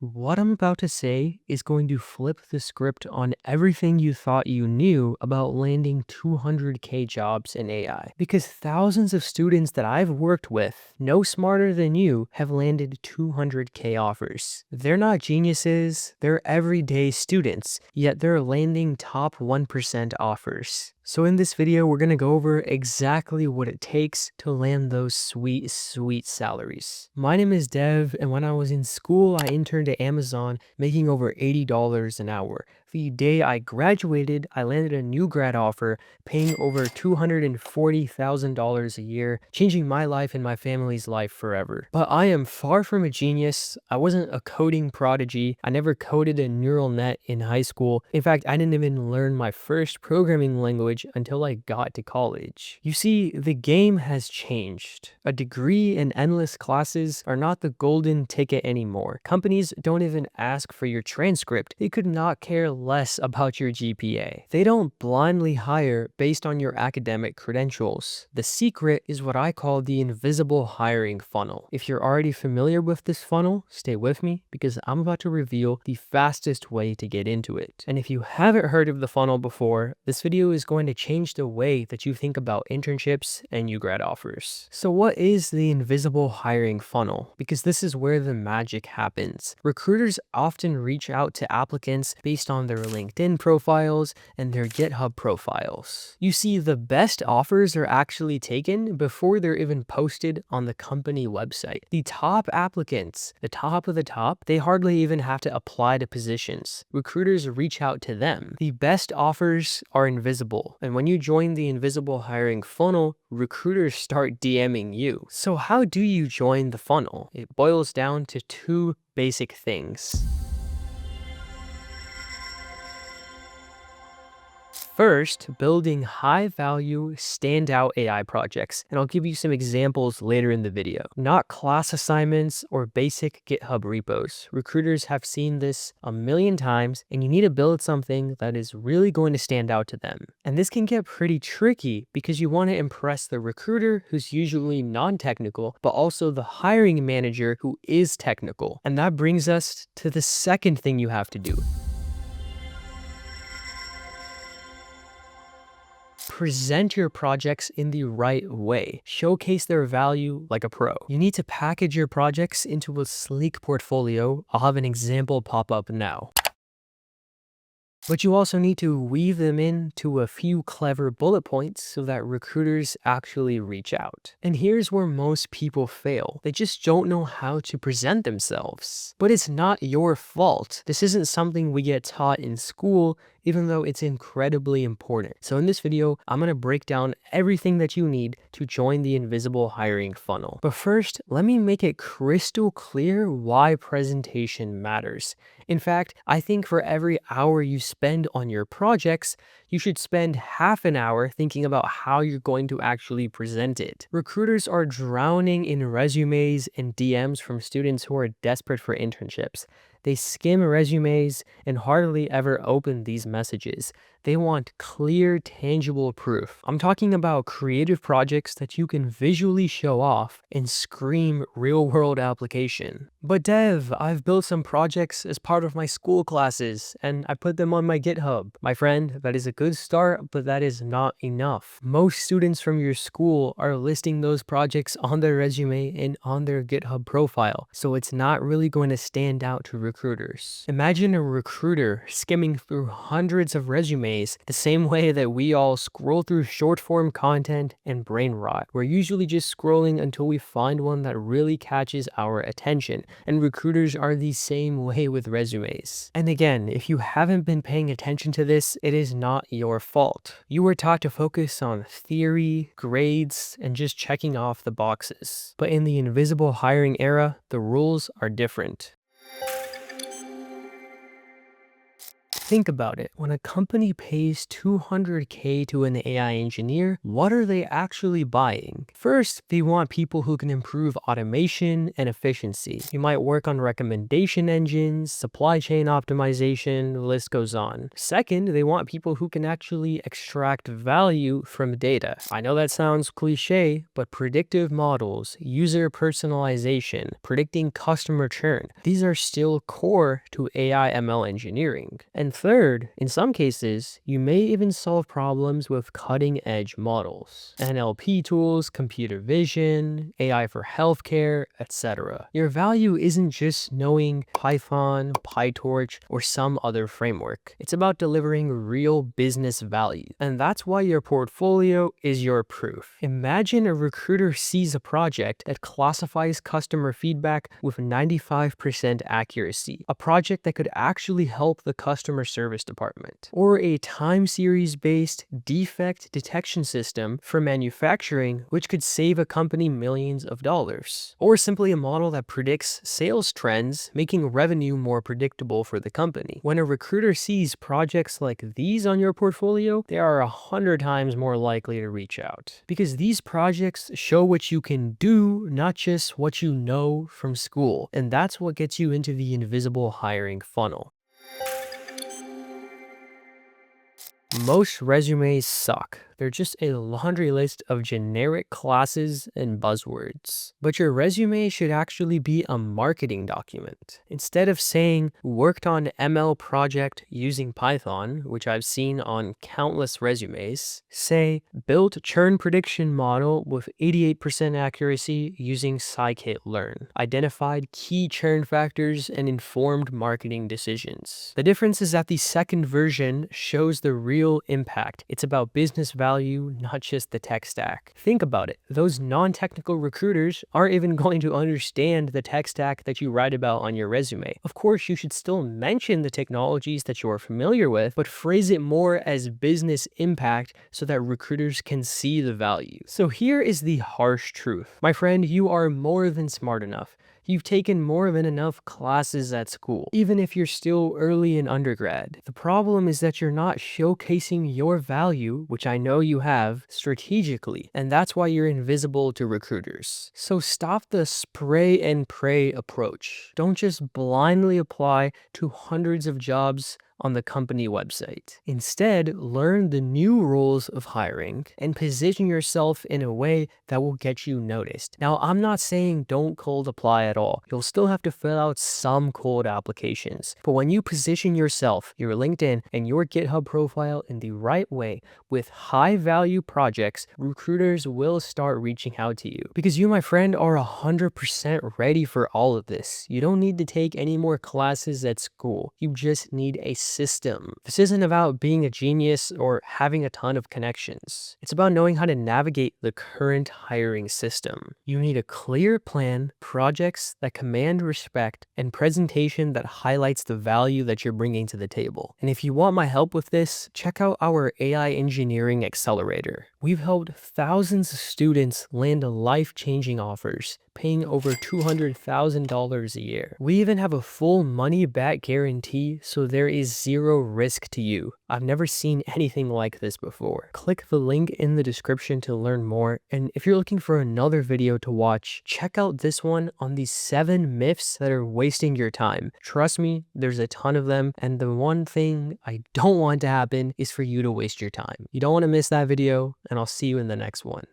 What I'm about to say is going to flip the script on everything you thought you knew about landing 200K jobs in AI. Because thousands of students that I've worked with, no smarter than you, have landed 200K offers. They're not geniuses, they're everyday students, yet they're landing top 1% offers. So in this video, we're going to go over exactly what it takes to land those sweet, sweet salaries. My name is Dev, and when I was in school, I interned at Amazon making over $80 an hour. The day I graduated, I landed a new grad offer paying over $240,000 a year, changing my life and my family's life forever. But I am far from a genius. I wasn't a coding prodigy. I never coded a neural net in high school. In fact, I didn't even learn my first programming language until I got to college. You see, the game has changed. A degree and endless classes are not the golden ticket anymore. Companies don't even ask for your transcript. They could not care less about your GPA. They don't blindly hire based on your academic credentials. The secret is what I call the invisible hiring funnel. If you're already familiar with this funnel, stay with me because I'm about to reveal the fastest way to get into it. And if you haven't heard of the funnel before, this video is going to change the way that you think about internships and new grad offers. So what is the invisible hiring funnel? Because this is where the magic happens. Recruiters often reach out to applicants based on their LinkedIn profiles and their GitHub profiles. You see, the best offers are actually taken before they're even posted on the company website. The top applicants, the top of the top, they hardly even have to apply to positions. Recruiters reach out to them. The best offers are invisible, and when you join the invisible hiring funnel, recruiters start DMing you. So how do you join the funnel? It boils down to two basic things. First, building high-value, standout AI projects, and I'll give you some examples later in the video. Not class assignments or basic GitHub repos. Recruiters have seen this a million times, and you need to build something that is really going to stand out to them. And this can get pretty tricky because you want to impress the recruiter, who's usually non-technical, but also the hiring manager, who is technical. And that brings us to the second thing you have to do. Present your projects in the right way. Showcase their value like a pro. You need to package your projects into a sleek portfolio. I'll have an example pop up now. But you also need to weave them into a few clever bullet points so that recruiters actually reach out. And here's where most people fail. They just don't know how to present themselves. But it's not your fault. This isn't something we get taught in school, even though it's incredibly important. So in this video, I'm going to break down everything that you need to join the invisible hiring funnel. But first, let me make it crystal clear why presentation matters. In fact, I think for every hour you spend on your projects, you should spend half an hour thinking about how you're going to actually present it. Recruiters are drowning in resumes and DMs from students who are desperate for internships. They skim resumes and hardly ever open these messages. They want clear, tangible proof. I'm talking about creative projects that you can visually show off and scream real-world application. But Dev, I've built some projects as part of my school classes and I put them on my GitHub. My friend, that is a good start, but that is not enough. Most students from your school are listing those projects on their resume and on their GitHub profile, so it's not really going to stand out to recruiters. Imagine a recruiter skimming through hundreds of resumes the same way that we all scroll through short-form content and brain rot. We're usually just scrolling until we find one that really catches our attention, and recruiters are the same way with resumes. And again, if you haven't been paying attention to this, it is not your fault. You were taught to focus on theory, grades, and just checking off the boxes. But in the invisible hiring era, the rules are different. Think about it. When a company pays $200K to an AI engineer, what are they actually buying? First, they want people who can improve automation and efficiency. You might work on recommendation engines, supply chain optimization, the list goes on. Second, they want people who can actually extract value from data. I know that sounds cliche, but predictive models, user personalization, predicting customer churn, these are still core to AI ML engineering. And third, in some cases, you may even solve problems with cutting-edge models. NLP tools, computer vision, AI for healthcare, etc. Your value isn't just knowing Python, PyTorch, or some other framework. It's about delivering real business value. And that's why your portfolio is your proof. Imagine a recruiter sees a project that classifies customer feedback with 95% accuracy, a project that could actually help the customer service department, or a time series based defect detection system for manufacturing which could save a company millions of dollars, or simply a model that predicts sales trends, making revenue more predictable for the company. When a recruiter sees projects like these on your portfolio, they are 100 times more likely to reach out, because these projects show what you can do, not just what you know from school, and that's what gets you into the invisible hiring funnel. Most resumes suck. They're just a laundry list of generic classes and buzzwords. But your resume should actually be a marketing document. Instead of saying, worked on ML project using Python, which I've seen on countless resumes, say, built churn prediction model with 88% accuracy using scikit-learn, identified key churn factors and informed marketing decisions. The difference is that the second version shows the real impact. It's about business value, not just the tech stack. Think about it. Those non-technical recruiters aren't even going to understand the tech stack that you write about on your resume. Of course, you should still mention the technologies that you're familiar with, but phrase it more as business impact so that recruiters can see the value. So here is the harsh truth. My friend, you are more than smart enough. You've taken more than enough classes at school, even if you're still early in undergrad. The problem is that you're not showcasing your value, which I know you have, strategically, and that's why you're invisible to recruiters. So stop the spray and pray approach. Don't just blindly apply to hundreds of jobs on the company website. Instead, learn the new rules of hiring and position yourself in a way that will get you noticed. Now, I'm not saying don't cold apply at all. You'll still have to fill out some cold applications. But when you position yourself, your LinkedIn, and your GitHub profile in the right way with high value projects, recruiters will start reaching out to you. Because you, my friend, are 100% ready for all of this. You don't need to take any more classes at school. You just need a system. This isn't about being a genius or having a ton of connections. It's about knowing how to navigate the current hiring system. You need a clear plan, projects that command respect, and presentation that highlights the value that you're bringing to the table. And if you want my help with this, check out our AI Engineering Accelerator. We've helped thousands of students land life-changing offers, paying over $200,000 a year. We even have a full money-back guarantee, so there is zero risk to you. I've never seen anything like this before. Click the link in the description to learn more, and if you're looking for another video to watch, check out this one on the 7 myths that are wasting your time. Trust me, there's a ton of them, and the one thing I don't want to happen is for you to waste your time. You don't want to miss that video, and I'll see you in the next one.